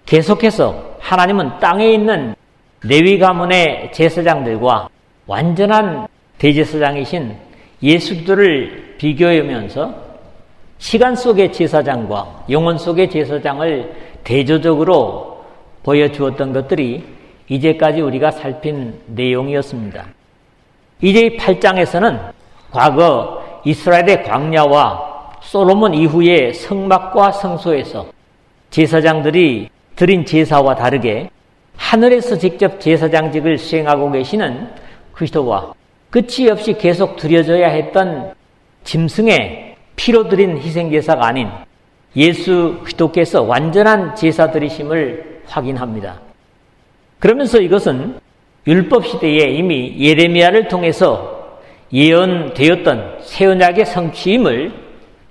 계속해서 하나님은 땅에 있는 레위 가문의 제사장들과 완전한 대제사장이신 예수 그리스도를 비교하면서 시간 속의 제사장과 영혼 속의 제사장을 대조적으로 보여주었던 것들이 이제까지 우리가 살핀 내용이었습니다. 이제 8장에서는 과거 이스라엘의 광야와 솔로몬 이후의 성막과 성소에서 제사장들이 드린 제사와 다르게 하늘에서 직접 제사장직을 수행하고 계시는 그리스도와 끝이 없이 계속 드려져야 했던 짐승의 피로 드린 희생제사가 아닌 예수 그리스도께서 완전한 제사드리심을 확인합니다. 그러면서 이것은 율법 시대에 이미 예레미야를 통해서 예언되었던 새 언약의 성취임을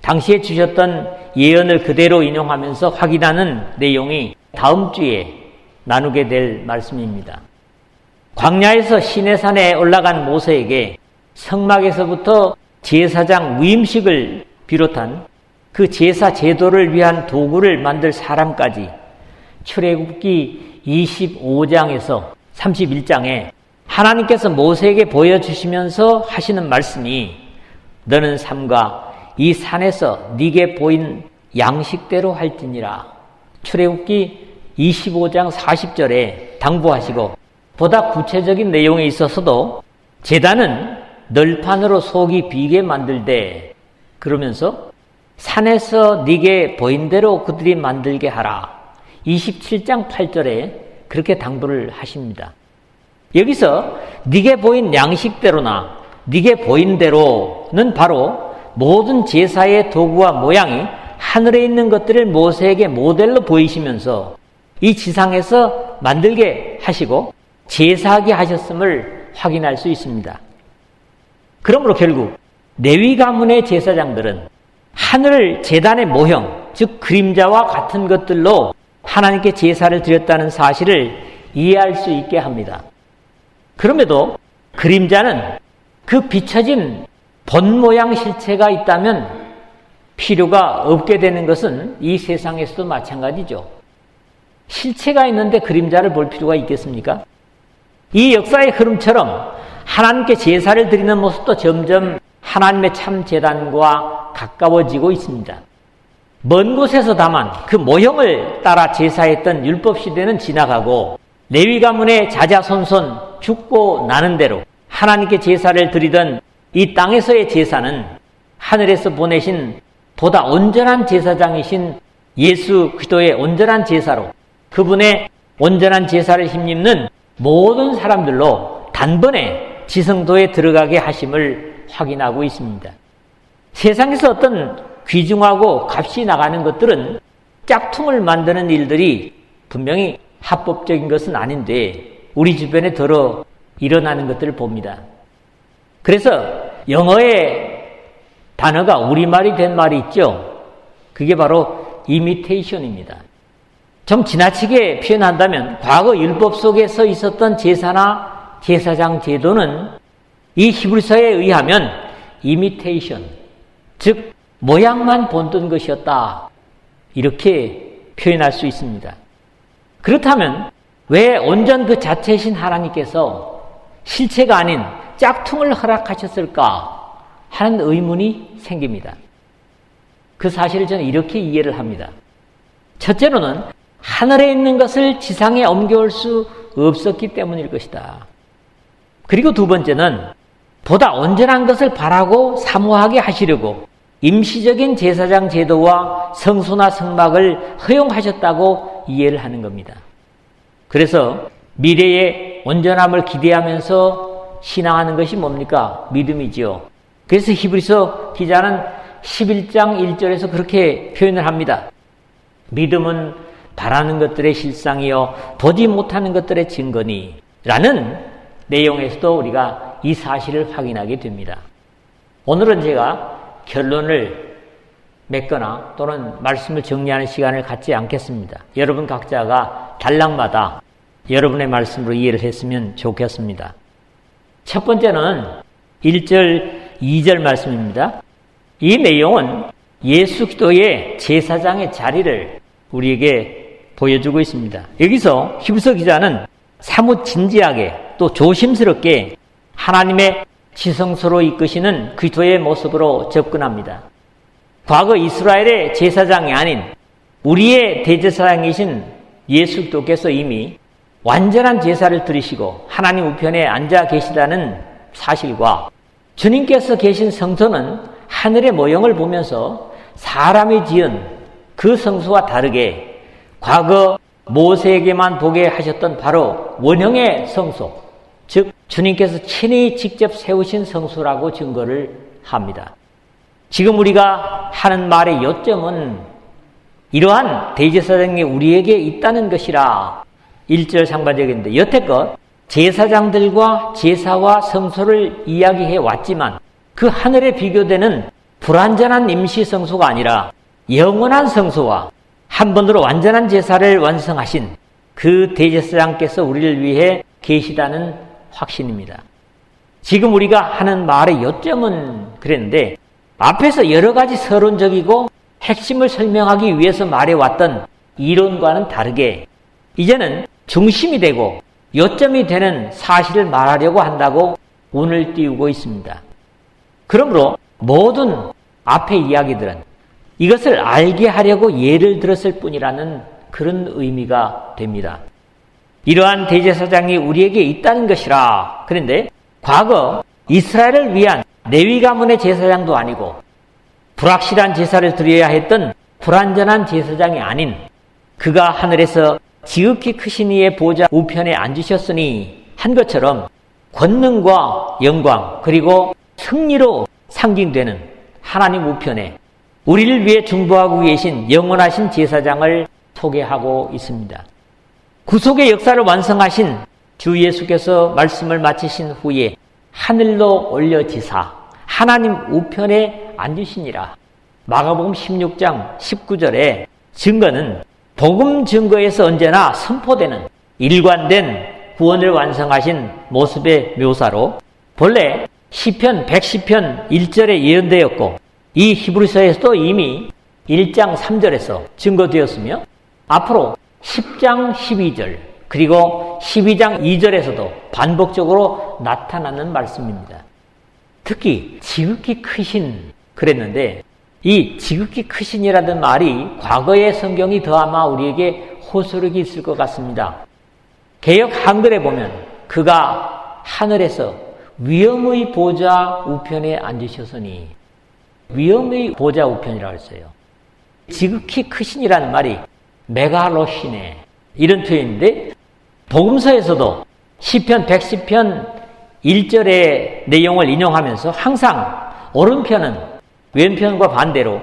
당시에 주셨던 예언을 그대로 인용하면서 확인하는 내용이 다음 주에 나누게 될 말씀입니다. 광야에서 시내산에 올라간 모세에게 성막에서부터 제사장 위임식을 비롯한 그 제사 제도를 위한 도구를 만들 사람까지 출애굽기 25장에서 31장에 하나님께서 모세에게 보여주시면서 하시는 말씀이 너는 삼가 이 산에서 네게 보인 양식대로 할지니라. 출애굽기 25장 40절에 당부하시고 보다 구체적인 내용에 있어서도 제단은 널판으로 속이 비게 만들되 그러면서 산에서 네게 보인 대로 그들이 만들게 하라. 27장 8절에 그렇게 당부를 하십니다. 여기서 네게 보인 양식대로나 네게 보인 대로는 바로 모든 제사의 도구와 모양이 하늘에 있는 것들을 모세에게 모델로 보이시면서 이 지상에서 만들게 하시고 제사하게 하셨음을 확인할 수 있습니다. 그러므로 결국 레위 가문의 제사장들은 하늘 제단의 모형, 즉 그림자와 같은 것들로 하나님께 제사를 드렸다는 사실을 이해할 수 있게 합니다. 그럼에도 그림자는 그 비춰진 본 모양 실체가 있다면 필요가 없게 되는 것은 이 세상에서도 마찬가지죠. 실체가 있는데 그림자를 볼 필요가 있겠습니까? 이 역사의 흐름처럼 하나님께 제사를 드리는 모습도 점점 하나님의 참 제단과 가까워지고 있습니다. 먼 곳에서 다만 그 모형을 따라 제사했던 율법 시대는 지나가고 레위 가문의 자자손손 죽고 나는 대로 하나님께 제사를 드리던 이 땅에서의 제사는 하늘에서 보내신 보다 온전한 제사장이신 예수 그리스도의 온전한 제사로 그분의 온전한 제사를 힘입는 모든 사람들로 단번에 지성도에 들어가게 하심을 확인하고 있습니다. 세상에서 어떤 귀중하고 값이 나가는 것들은 짝퉁을 만드는 일들이 분명히 합법적인 것은 아닌데 우리 주변에 더러 일어나는 것들을 봅니다. 그래서 영어의 단어가 우리말이 된 말이 있죠. 그게 바로 이미테이션입니다. 좀 지나치게 표현한다면 과거 율법 속에서 있었던 제사나 제사장 제도는 이 히브리서에 의하면 이미테이션, 즉 모양만 본뜬 것이었다. 이렇게 표현할 수 있습니다. 그렇다면 왜 온전 그 자체이신 하나님께서 실체가 아닌 짝퉁을 허락하셨을까 하는 의문이 생깁니다. 그 사실을 저는 이렇게 이해를 합니다. 첫째로는 하늘에 있는 것을 지상에 옮겨올 수 없었기 때문일 것이다. 그리고 두 번째는 보다 온전한 것을 바라고 사모하게 하시려고 임시적인 제사장 제도와 성소나 성막을 허용하셨다고 이해를 하는 겁니다. 그래서 미래의 온전함을 기대하면서 신앙하는 것이 뭡니까? 믿음이지요. 그래서 히브리서 기자는 11장 1절에서 그렇게 표현을 합니다. 믿음은 바라는 것들의 실상이요 보지 못하는 것들의 증거니 라는 내용에서도 우리가 이 사실을 확인하게 됩니다. 오늘은 제가 결론을 맺거나 또는 말씀을 정리하는 시간을 갖지 않겠습니다. 여러분 각자가 단락마다 여러분의 말씀으로 이해를 했으면 좋겠습니다. 첫 번째는 1절, 2절 말씀입니다. 이 내용은 예수 그리스도의 제사장의 자리를 우리에게 보여주고 있습니다. 여기서 히브리서 기자는 사뭇 진지하게 또 조심스럽게 하나님의 지성소로 이끄시는 그리스도의 모습으로 접근합니다. 과거 이스라엘의 제사장이 아닌 우리의 대제사장이신 예수 그리스도께서 이미 완전한 제사를 드리시고 하나님 우편에 앉아 계시다는 사실과 주님께서 계신 성소는 하늘의 모형을 보면서 사람이 지은 그 성소와 다르게 과거 모세에게만 보게 하셨던 바로 원형의 성소, 즉 주님께서 친히 직접 세우신 성소라고 증거를 합니다. 지금 우리가 하는 말의 요점은 이러한 대제사장이 우리에게 있다는 것이라 1절 상반절인데, 여태껏 제사장들과 제사와 성소를 이야기해 왔지만 그 하늘에 비교되는 불완전한 임시 성소가 아니라 영원한 성소와 한 번으로 완전한 제사를 완성하신 그 대제사장께서 우리를 위해 계시다는 확신입니다. 지금 우리가 하는 말의 요점은 그랬는데, 앞에서 여러 가지 서론적이고 핵심을 설명하기 위해서 말해왔던 이론과는 다르게 이제는 중심이 되고 요점이 되는 사실을 말하려고 한다고 운을 띄우고 있습니다. 그러므로 모든 앞의 이야기들은 이것을 알게 하려고 예를 들었을 뿐이라는 그런 의미가 됩니다. 이러한 대제사장이 우리에게 있다는 것이라. 그런데 과거 이스라엘을 위한 레위 가문의 제사장도 아니고 불확실한 제사를 드려야 했던 불완전한 제사장이 아닌 그가 하늘에서 지극히 크신 이의 보좌 우편에 앉으셨으니 한 것처럼 권능과 영광 그리고 승리로 상징되는 하나님 우편에 우리를 위해 중보하고 계신 영원하신 제사장을 소개하고 있습니다. 구속의 역사를 완성하신 주 예수께서 말씀을 마치신 후에 하늘로 올려지사 하나님 우편에 앉으시니라. 마가복음 16장 19절의 증거는 복음 증거에서 언제나 선포되는 일관된 구원을 완성하신 모습의 묘사로 본래 시편 110편 1절에 예언되었고 이 히브리서에서도 이미 1장 3절에서 증거되었으며 앞으로 10장 12절 그리고 12장 2절에서도 반복적으로 나타나는 말씀입니다. 특히 지극히 크신 그랬는데 이 지극히 크신이라는 말이 과거의 성경이 더 아마 우리에게 호소력이 있을 것 같습니다. 개역 한글에 보면 그가 하늘에서 위엄의 보좌 우편에 앉으셨으니 위엄의 보좌 우편이라고 했어요. 지극히 크신이라는 말이 메가로시네 이런 표현인데 복음서에서도 시편 110편 1절의 내용을 인용하면서 항상 오른편은 왼편과 반대로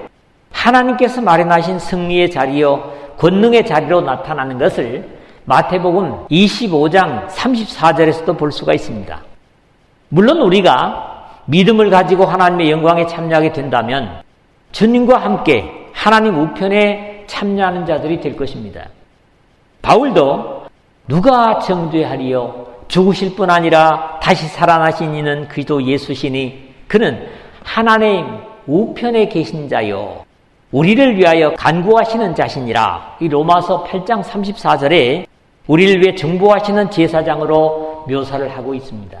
하나님께서 마련하신 승리의 자리요 권능의 자리로 나타나는 것을 마태복음 25장 34절에서도 볼 수가 있습니다. 물론 우리가 믿음을 가지고 하나님의 영광에 참여하게 된다면 주님과 함께 하나님 우편에 참여하는 자들이 될 것입니다. 바울도 누가 정죄하리요 죽으실 뿐 아니라 다시 살아나신 이는 그리스도 예수시니 그는 하나님 우편에 계신 자요 우리를 위하여 간구하시는 자시니라. 이 로마서 8장 34절에 우리를 위해 중보하시는 제사장으로 묘사를 하고 있습니다.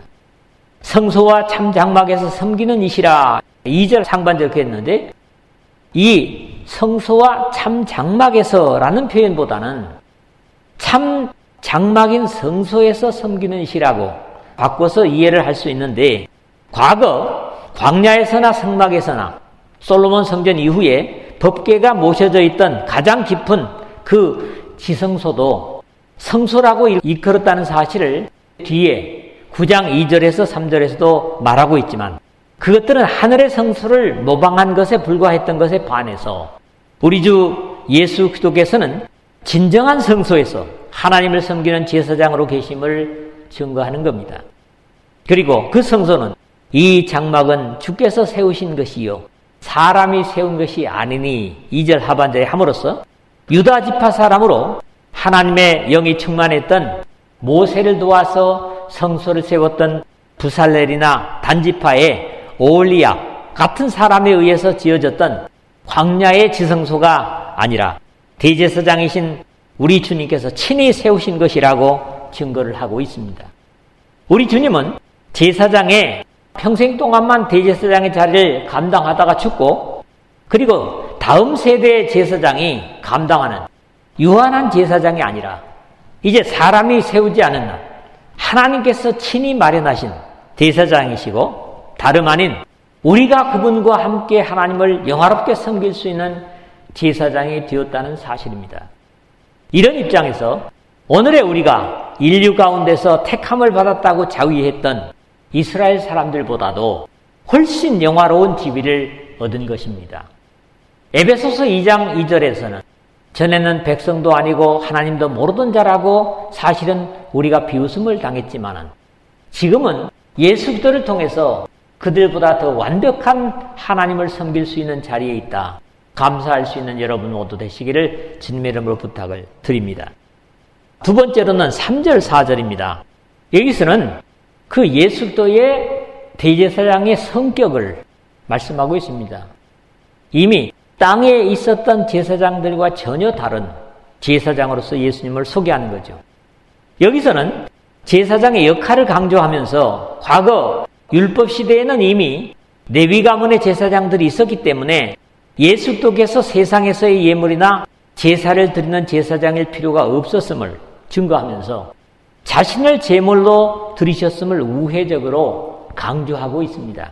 성소와 참 장막에서 섬기는 이시라 2절 상반절 그렇게 했는데 이 성소와 참 장막에서라는 표현보다는 참 장막인 성소에서 섬기는 이시라고 바꿔서 이해를 할 수 있는데 과거 광야에서나 성막에서나 솔로몬 성전 이후에 법궤가 모셔져 있던 가장 깊은 그 지성소도 성소라고 일컬었다는 사실을 뒤에 9장 2절에서 3절에서도 말하고 있지만 그것들은 하늘의 성소를 모방한 것에 불과했던 것에 반해서 우리 주 예수 그리스도께서는 진정한 성소에서 하나님을 섬기는 제사장으로 계심을 증거하는 겁니다. 그리고 그 성소는 이 장막은 주께서 세우신 것이요 사람이 세운 것이 아니니 2절 하반절에 함으로써 유다 지파 사람으로 하나님의 영이 충만했던 모세를 도와서 성소를 세웠던 부살렐이나 단지파의 오홀리야 같은 사람에 의해서 지어졌던 광야의 지성소가 아니라 대제사장이신 우리 주님께서 친히 세우신 것이라고 증거를 하고 있습니다. 우리 주님은 제사장의 평생 동안만 대제사장의 자리를 감당하다가 죽고, 그리고 다음 세대의 제사장이 감당하는 유한한 제사장이 아니라 이제 사람이 세우지 않은 하나님께서 친히 마련하신 대제사장이시고, 다름 아닌 우리가 그분과 함께 하나님을 영화롭게 섬길 수 있는 제사장이 되었다는 사실입니다. 이런 입장에서 오늘의 우리가 인류 가운데서 택함을 받았다고 자위했던 이스라엘 사람들보다도 훨씬 영화로운 지위를 얻은 것입니다. 에베소서 2장 2절에서는 전에는 백성도 아니고 하나님도 모르던 자라고 사실은 우리가 비웃음을 당했지만은 지금은 예수 그리스도를 통해서 그들보다 더 완벽한 하나님을 섬길 수 있는 자리에 있다. 감사할 수 있는 여러분 모두 되시기를 주님의 이름으로 부탁을 드립니다. 두 번째로는 3절 4절입니다. 여기서는 그 예수 그리스도의 대제사장의 성격을 말씀하고 있습니다. 이미 땅에 있었던 제사장들과 전혀 다른 제사장으로서 예수님을 소개하는 거죠. 여기서는 제사장의 역할을 강조하면서 과거 율법 시대에는 이미 레위 가문의 제사장들이 있었기 때문에 예수 그리스도께서 세상에서의 예물이나 제사를 드리는 제사장일 필요가 없었음을 증거하면서 자신을 제물로 드리셨음을 우회적으로 강조하고 있습니다.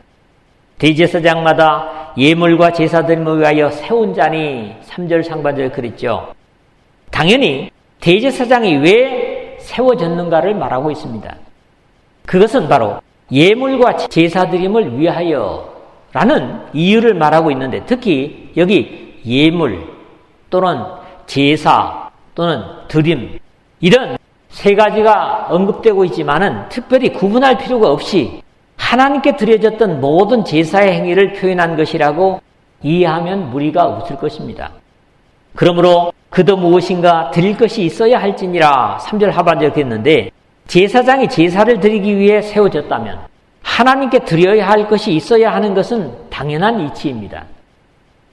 대제사장마다 예물과 제사드림을 위하여 세운 자니 3절 상반절에 그랬죠. 당연히 대제사장이 왜 세워졌는가를 말하고 있습니다. 그것은 바로 예물과 제사드림을 위하여라는 이유를 말하고 있는데, 특히 여기 예물 또는 제사 또는 드림 이런 세 가지가 언급되고 있지만은 특별히 구분할 필요가 없이 하나님께 드려졌던 모든 제사의 행위를 표현한 것이라고 이해하면 무리가 없을 것입니다. 그러므로 그도 무엇인가 드릴 것이 있어야 할지니라 3절 하반절에 그랬는데, 제사장이 제사를 드리기 위해 세워졌다면 하나님께 드려야 할 것이 있어야 하는 것은 당연한 이치입니다.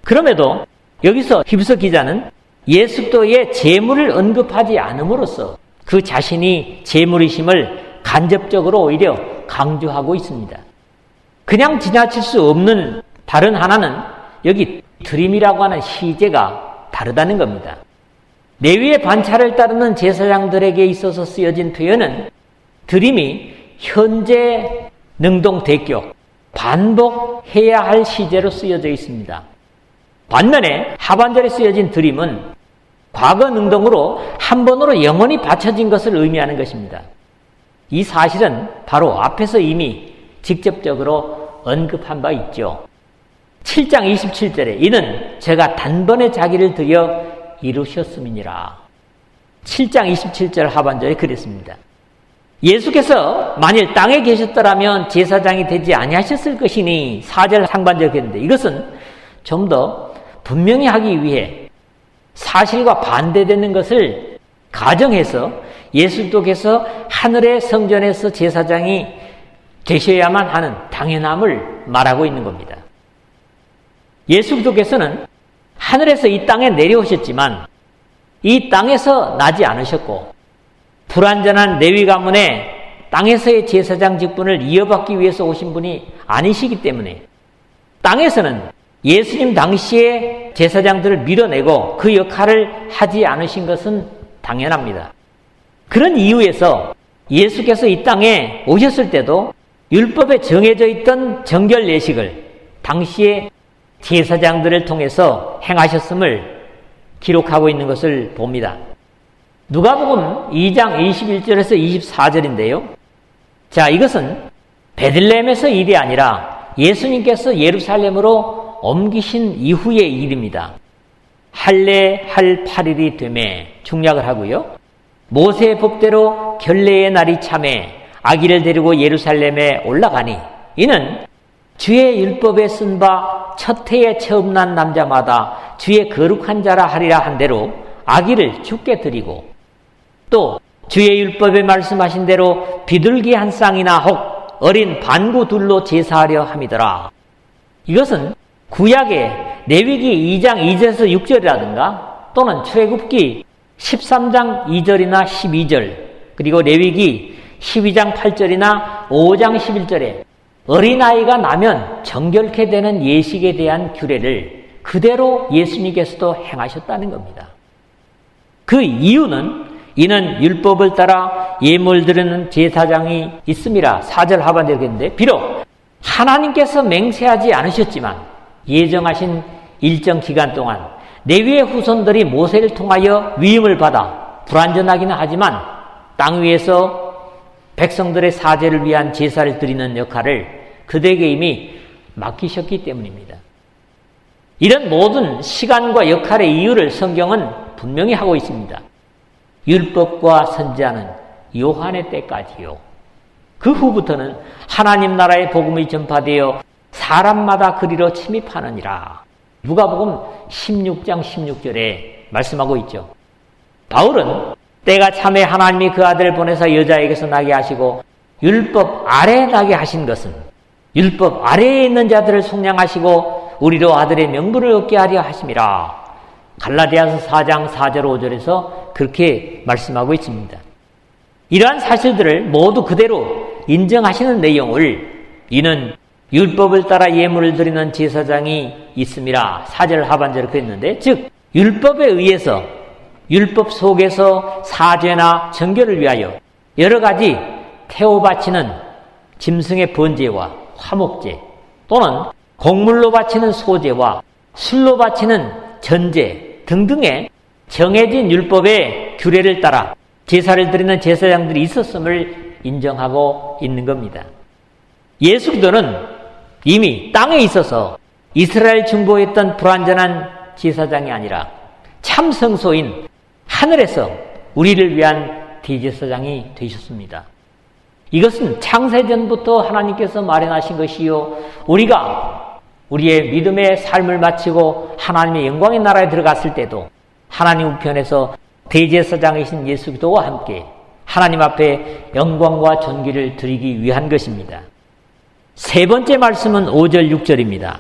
그럼에도 여기서 히브리서 기자는 예수 그리스도의 제물을 언급하지 않음으로써 그 자신이 제물이심을 간접적으로 오히려 강조하고 있습니다. 그냥 지나칠 수 없는 다른 하나는 여기 드림이라고 하는 시제가 다르다는 겁니다. 레위의 반차를 따르는 제사장들에게 있어서 쓰여진 표현은 드림이 현재 능동 대격, 반복해야 할 시제로 쓰여져 있습니다. 반면에 하반절에 쓰여진 드림은 과거 능동으로 한 번으로 영원히 바쳐진 것을 의미하는 것입니다. 이 사실은 바로 앞에서 이미 직접적으로 언급한 바 있죠. 7장 27절에 이는 제가 단번에 자기를 드려 이루셨음이니라. 7장 27절 하반절에 그랬습니다. 예수께서 만일 땅에 계셨더라면 제사장이 되지 아니하셨을 것이니 4절 상반절에 그랬는데, 이것은 좀 더 분명히 하기 위해 사실과 반대되는 것을 가정해서 예수 그리스도께서 하늘의 성전에서 제사장이 되셔야만 하는 당연함을 말하고 있는 겁니다. 예수 그리스도께서는 하늘에서 이 땅에 내려오셨지만 이 땅에서 나지 않으셨고, 불완전한 레위 가문의 땅에서의 제사장 직분을 이어받기 위해서 오신 분이 아니시기 때문에 땅에서는 예수님 당시에 제사장들을 밀어내고 그 역할을 하지 않으신 것은 당연합니다. 그런 이유에서 예수께서 이 땅에 오셨을 때도 율법에 정해져 있던 정결 예식을 당시에 제사장들을 통해서 행하셨음을 기록하고 있는 것을 봅니다. 누가복음 2장 21절에서 24절인데요. 자, 이것은 베들레헴에서 일이 아니라 예수님께서 예루살렘으로 옮기신 이후의 일입니다. 할례할 8일이 되매 중약을 하고요. 모세의 법대로 결례의 날이 참에 아기를 데리고 예루살렘에 올라가니 이는 주의 율법에 쓴 바 첫 해에 처음 난 남자마다 주의 거룩한 자라 하리라 한 대로 아기를 주께 드리고, 또 주의 율법에 말씀하신 대로 비둘기 한 쌍이나 혹 어린 반구 둘로 제사하려 함이더라. 이것은 구약의 레위기 2장 2절에서 6절이라든가 또는 출애굽기 13장 2절이나 12절, 그리고 레위기 12장 8절이나 5장 11절에 어린아이가 나면 정결케 되는 예식에 대한 규례를 그대로 예수님께서도 행하셨다는 겁니다. 그 이유는 이는 율법을 따라 예물 드리는 제사장이 있음이라 4절 하반절에 했는데, 비록 하나님께서 맹세하지 않으셨지만 예정하신 일정 기간 동안 레위의 후손들이 모세를 통하여 위임을 받아 불완전하기는 하지만 땅 위에서 백성들의 사죄를 위한 제사를 드리는 역할을 그들에게 이미 맡기셨기 때문입니다. 이런 모든 시간과 역할의 이유를 성경은 분명히 하고 있습니다. 율법과 선지자는 요한의 때까지요. 그 후부터는 하나님 나라의 복음이 전파되어 사람마다 그리로 침입하느니라. 누가복음 16장 16절에 말씀하고 있죠. 바울은 때가 참에 하나님이 그 아들을 보내사 여자에게서 나게 하시고 율법 아래에 나게 하신 것은 율법 아래에 있는 자들을 속량하시고 우리로 아들의 명분을 얻게 하려 하심이라. 갈라디아서 4장 4절 5절에서 그렇게 말씀하고 있습니다. 이러한 사실들을 모두 그대로 인정하시는 내용을 이는 율법을 따라 예물을 드리는 제사장이 있음이라 4절 하반절을 그랬는데, 즉 율법에 의해서 율법 속에서 사죄나 정결을 위하여 여러 가지 태워 바치는 짐승의 번제와 화목제, 또는 곡물로 바치는 소제와 술로 바치는 전제 등등의 정해진 율법의 규례를 따라 제사를 드리는 제사장들이 있었음을 인정하고 있는 겁니다. 예수 그리스도는 이미 땅에 있어서 이스라엘 중보했던 불완전한 제사장이 아니라 참 성소인 하늘에서 우리를 위한 대제사장이 되셨습니다. 이것은 창세전부터 하나님께서 마련하신 것이요, 우리가 우리의 믿음의 삶을 마치고 하나님의 영광의 나라에 들어갔을 때도 하나님 우편에서 대제사장이신 예수 그리스도와 함께 하나님 앞에 영광과 존귀를 드리기 위한 것입니다. 세 번째 말씀은 5절 6절입니다.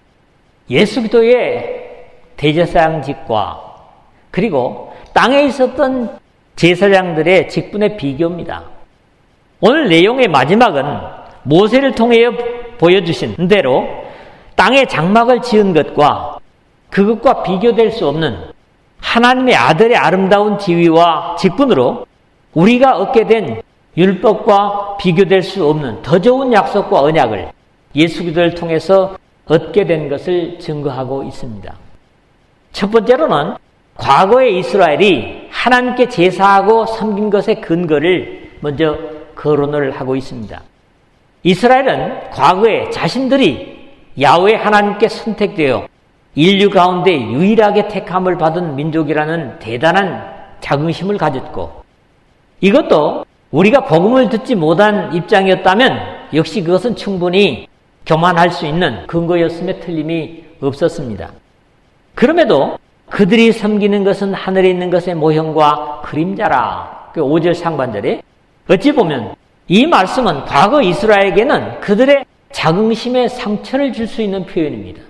예수 그리스도의 대제사장직과 그리고 땅에 있었던 제사장들의 직분의 비교입니다. 오늘 내용의 마지막은 모세를 통해 보여주신 대로 땅에 장막을 지은 것과 그것과 비교될 수 없는 하나님의 아들의 아름다운 지위와 직분으로 우리가 얻게 된 율법과 비교될 수 없는 더 좋은 약속과 언약을 예수 그리스도를 통해서 얻게 된 것을 증거하고 있습니다. 첫 번째로는 과거의 이스라엘이 하나님께 제사하고 섬긴 것의 근거를 먼저 거론을 하고 있습니다. 이스라엘은 과거에 자신들이 야훼 하나님께 선택되어 인류 가운데 유일하게 택함을 받은 민족이라는 대단한 자긍심을 가졌고, 이것도 우리가 복음을 듣지 못한 입장이었다면 역시 그것은 충분히 교만할 수 있는 근거였음에 틀림이 없었습니다. 그럼에도 그들이 섬기는 것은 하늘에 있는 것의 모형과 그림자라. 5절 상반절에 어찌 보면 이 말씀은 과거 이스라엘에게는 그들의 자긍심에 상처를 줄 수 있는 표현입니다.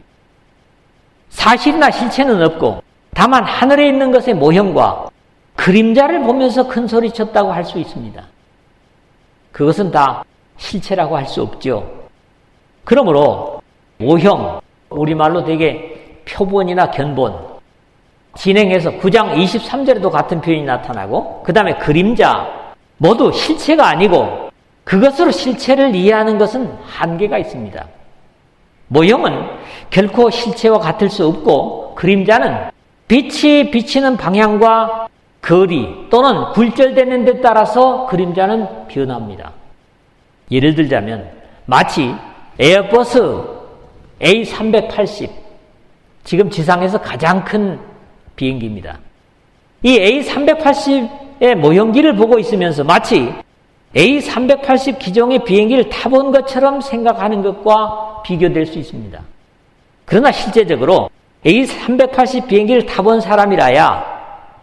사실이나 실체는 없고 다만 하늘에 있는 것의 모형과 그림자를 보면서 큰 소리 쳤다고 할 수 있습니다. 그것은 다 실체라고 할 수 없죠. 그러므로 모형, 우리말로 되게 표본이나 견본, 진행해서 9장 23절에도 같은 표현이 나타나고, 그 다음에 그림자, 모두 실체가 아니고 그것으로 실체를 이해하는 것은 한계가 있습니다. 모형은 결코 실체와 같을 수 없고, 그림자는 빛이 비치는 방향과 거리 또는 굴절되는 데 따라서 그림자는 변합니다. 예를 들자면 마치 에어버스 A380, 지금 지상에서 가장 큰 비행기입니다. 이 A380의 모형기를 보고 있으면서 마치 A380 기종의 비행기를 타본 것처럼 생각하는 것과 비교될 수 있습니다. 그러나 실제적으로 A380 비행기를 타본 사람이라야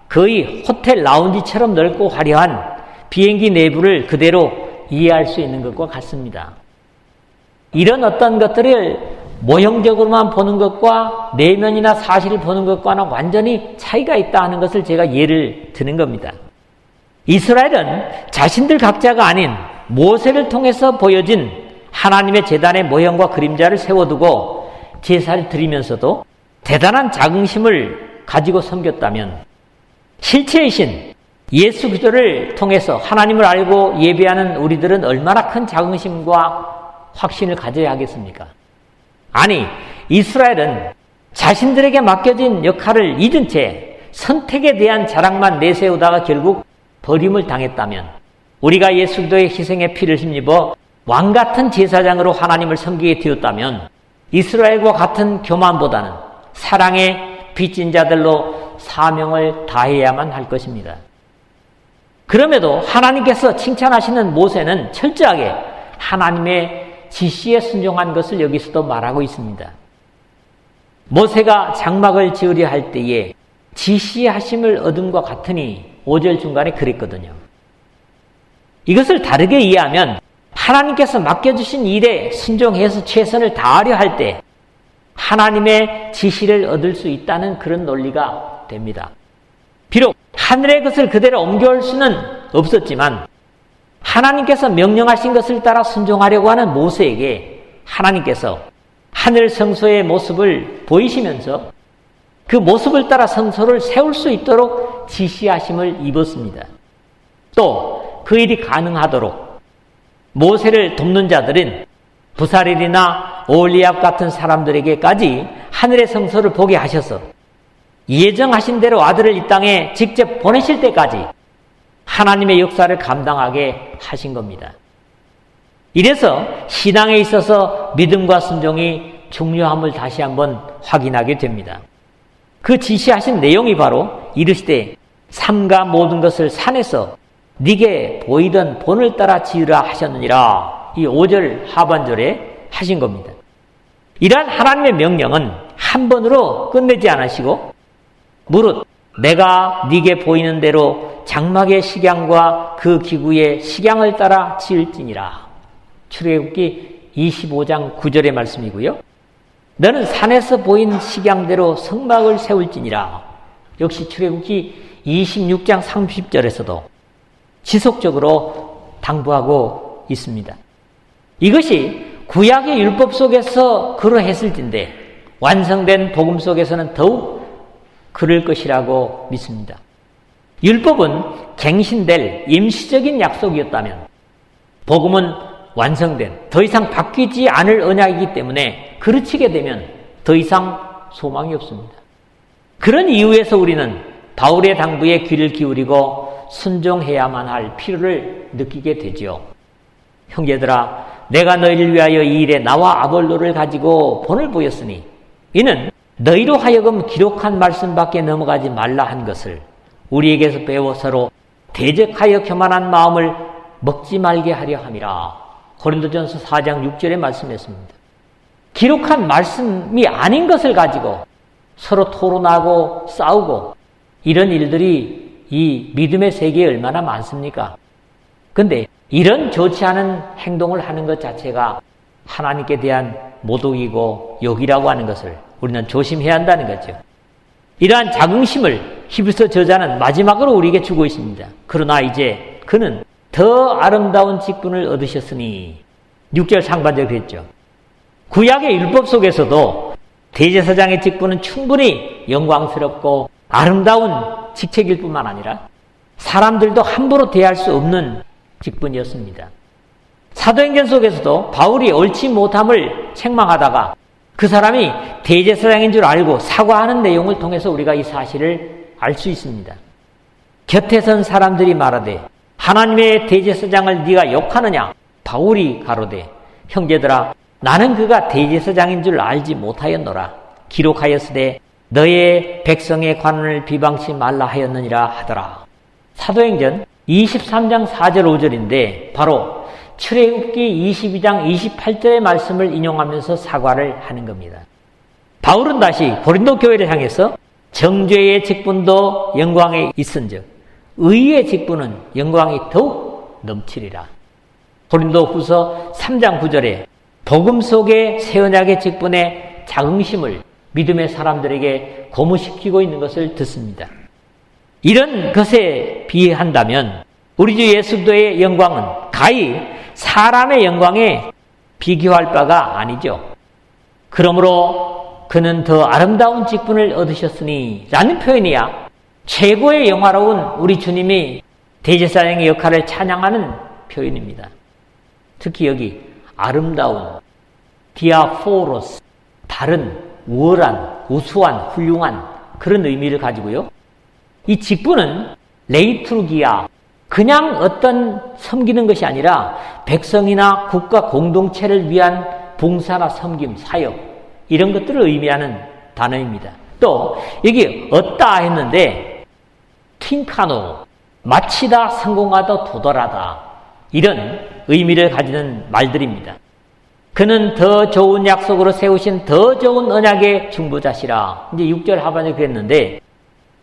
거의 호텔 라운지처럼 넓고 화려한 비행기 내부를 그대로 이해할 수 있는 것과 같습니다. 이런 어떤 것들을 모형적으로만 보는 것과 내면이나 사실을 보는 것과는 완전히 차이가 있다 하는 것을 제가 예를 드는 겁니다. 이스라엘은 자신들 각자가 아닌 모세를 통해서 보여진 하나님의 제단의 모형과 그림자를 세워두고 제사를 드리면서도 대단한 자긍심을 가지고 섬겼다면, 실체이신 예수 그리스도를 통해서 하나님을 알고 예배하는 우리들은 얼마나 큰 자긍심과 확신을 가져야 하겠습니까? 아니, 이스라엘은 자신들에게 맡겨진 역할을 잊은 채 선택에 대한 자랑만 내세우다가 결국 버림을 당했다면, 우리가 예수 그리스도의 희생의 피를 힘입어 왕같은 제사장으로 하나님을 섬기게 되었다면 이스라엘과 같은 교만보다는 사랑의 빚진 자들로 사명을 다해야만 할 것입니다. 그럼에도 하나님께서 칭찬하시는 모세는 철저하게 하나님의 지시에 순종한 것을 여기서도 말하고 있습니다. 모세가 장막을 지으려 할 때에 지시하심을 얻음과 같으니 5절 중간에 그랬거든요. 이것을 다르게 이해하면 하나님께서 맡겨주신 일에 순종해서 최선을 다하려 할 때 하나님의 지시를 얻을 수 있다는 그런 논리가 됩니다. 비록 하늘의 것을 그대로 옮겨올 수는 없었지만 하나님께서 명령하신 것을 따라 순종하려고 하는 모세에게 하나님께서 하늘 성소의 모습을 보이시면서 그 모습을 따라 성소를 세울 수 있도록 지시하심을 입었습니다. 또 그 일이 가능하도록 모세를 돕는 자들은 부사렐이나 오홀리압 같은 사람들에게까지 하늘의 성소를 보게 하셔서 예정하신 대로 아들을 이 땅에 직접 보내실 때까지 하나님의 역사를 감당하게 하신 겁니다. 이래서 신앙에 있어서 믿음과 순종이 중요함을 다시 한번 확인하게 됩니다. 그 지시하신 내용이 바로 이르시되 삼가 모든 것을 산에서 네게 보이던 본을 따라 지으라 하셨느니라. 이 5절 하반절에 하신 겁니다. 이러한 하나님의 명령은 한 번으로 끝내지 않으시고 무릇 내가 네게 보이는 대로 장막의 식양과 그 기구의 식양을 따라 지을지니라. 출애굽기 25장 9절의 말씀이고요. 너는 산에서 보인 식양대로 성막을 세울지니라. 역시 출애굽기 26장 30절에서도 지속적으로 당부하고 있습니다. 이것이 구약의 율법 속에서 그러했을진데 완성된 복음 속에서는 더욱 그럴 것이라고 믿습니다. 율법은 갱신될 임시적인 약속이었다면 복음은 완성된 더 이상 바뀌지 않을 언약이기 때문에 그르치게 되면 더 이상 소망이 없습니다. 그런 이유에서 우리는 바울의 당부에 귀를 기울이고 순종해야만 할 필요를 느끼게 되지요. 형제들아, 내가 너희를 위하여 이 일에 나와 아볼로를 가지고 본을 보였으니 이는 너희로 하여금 기록한 말씀밖에 넘어가지 말라 한 것을 우리에게서 배워 서로 대적하여 교만한 마음을 먹지 말게 하려 함이라. 고린도전서 4장 6절에 말씀했습니다. 기록한 말씀이 아닌 것을 가지고 서로 토론하고 싸우고 이런 일들이 이 믿음의 세계에 얼마나 많습니까? 근데 이런 좋지 않은 행동을 하는 것 자체가 하나님께 대한 모독이고 욕이라고 하는 것을 우리는 조심해야 한다는 거죠. 이러한 자긍심을 히브리서 저자는 마지막으로 우리에게 주고 있습니다. 그러나 이제 그는 더 아름다운 직분을 얻으셨으니 6절 상반절 그랬죠. 구약의 율법 속에서도 대제사장의 직분은 충분히 영광스럽고 아름다운 직책일 뿐만 아니라 사람들도 함부로 대할 수 없는 직분이었습니다. 사도행전 속에서도 바울이 옳지 못함을 책망하다가 그 사람이 대제사장인 줄 알고 사과하는 내용을 통해서 우리가 이 사실을 알 수 있습니다. 곁에 선 사람들이 말하되 하나님의 대제사장을 네가 욕하느냐? 바울이 가로되 형제들아 나는 그가 대제사장인 줄 알지 못하였노라. 기록하였으되 너의 백성의 관원을 비방치 말라 하였느니라 하더라. 사도행전 23장 4절 5절인데 바로 출애굽기 22장 28절의 말씀을 인용하면서 사과를 하는 겁니다. 바울은 다시 고린도 교회를 향해서 정죄의 직분도 영광에 있은즉 의의 직분은 영광이 더욱 넘치리라. 고린도 후서 3장 9절에 복음 속의 새 언약의 직분에 자긍심을 믿음의 사람들에게 고무시키고 있는 것을 듣습니다. 이런 것에 비한다면 우리 주 예수 그리스도의 영광은 가히 사람의 영광에 비교할 바가 아니죠. 그러므로 그는 더 아름다운 직분을 얻으셨으니 라는 표현이야 최고의 영화로운 우리 주님이 대제사장의 역할을 찬양하는 표현입니다. 특히 여기 아름다운, 디아포로스, 다른, 우월한, 우수한, 훌륭한 그런 의미를 가지고요. 이 직분은 레이투르기아, 그냥 어떤 섬기는 것이 아니라 백성이나 국가 공동체를 위한 봉사나 섬김, 사역 이런 것들을 의미하는 단어입니다. 또 여기 얻다 했는데 틴카노, 마치다, 성공하다, 도달하다 이런 의미를 가지는 말들입니다. 그는 더 좋은 약속으로 세우신 더 좋은 언약의 중보자시라. 이제 6절 하반에 그랬는데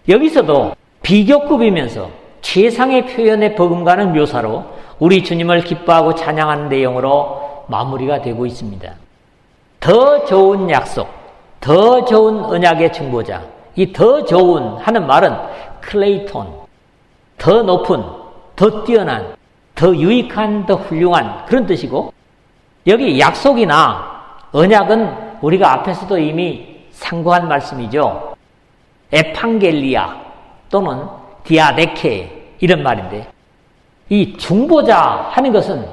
여기서도 비교급이면서 최상의 표현의 버금가는 묘사로 우리 주님을 기뻐하고 찬양하는 내용으로 마무리가 되고 있습니다. 더 좋은 약속, 더 좋은 언약의 중보자. 이 더 좋은 하는 말은 클레이톤, 더 높은, 더 뛰어난, 더 유익한, 더 훌륭한 그런 뜻이고 여기 약속이나 언약은 우리가 앞에서도 이미 상고한 말씀이죠. 에판겔리아 또는 디아데케 이런 말인데 이 중보자 하는 것은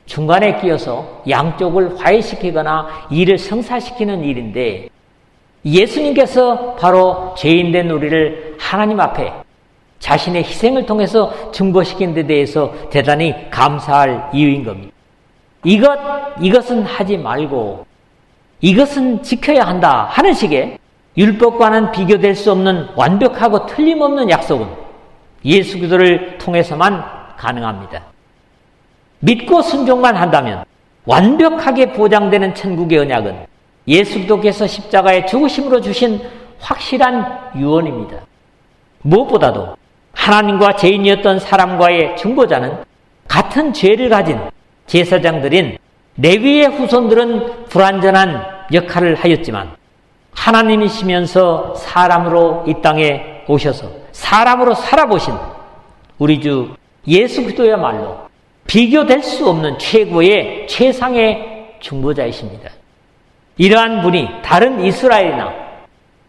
중간에 끼어서 양쪽을 화해시키거나 일을 성사시키는 일인데 예수님께서 바로 죄인된 우리를 하나님 앞에 자신의 희생을 통해서 중보시킨 데 대해서 대단히 감사할 이유인 겁니다. 이것은 하지 말고 이것은 지켜야 한다 하는 식의 율법과는 비교될 수 없는 완벽하고 틀림없는 약속은 예수 그리스도를 통해서만 가능합니다. 믿고 순종만 한다면 완벽하게 보장되는 천국의 언약은 예수 그리스도께서 십자가의 죽으심으로 주신 확실한 유언입니다. 무엇보다도 하나님과 죄인이었던 사람과의 중보자는 같은 죄를 가진 제사장들인 레위의 후손들은 불완전한 역할을 하였지만 하나님이시면서 사람으로 이 땅에 오셔서 사람으로 살아보신 우리 주 예수 그리스도야말로 비교될 수 없는 최고의 최상의 중보자이십니다. 이러한 분이 다른 이스라엘이나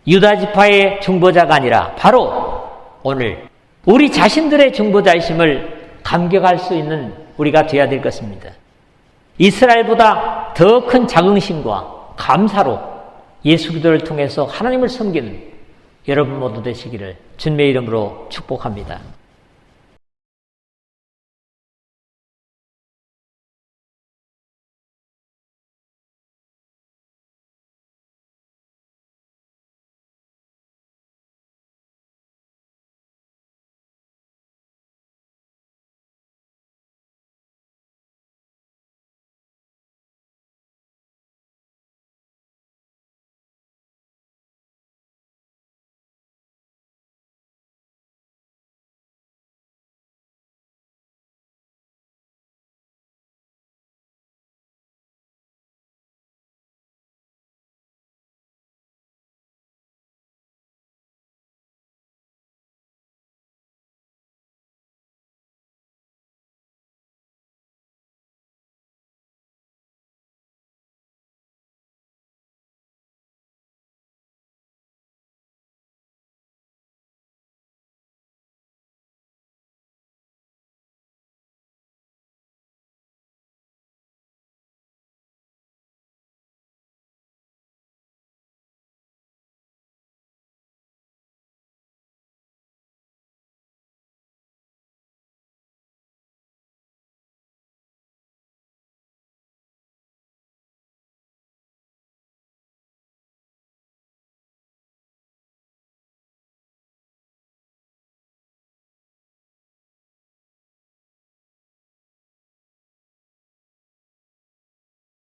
유다 지파의 중보자가 아니라 바로 오늘 우리 자신들의 중보자이심을 감격할 수 있는 우리가 되어야 될 것입니다. 이스라엘보다 더 큰 자긍심과 감사로 예수 그리스도를 통해서 하나님을 섬기는 여러분 모두 되시기를 주님의 이름으로 축복합니다.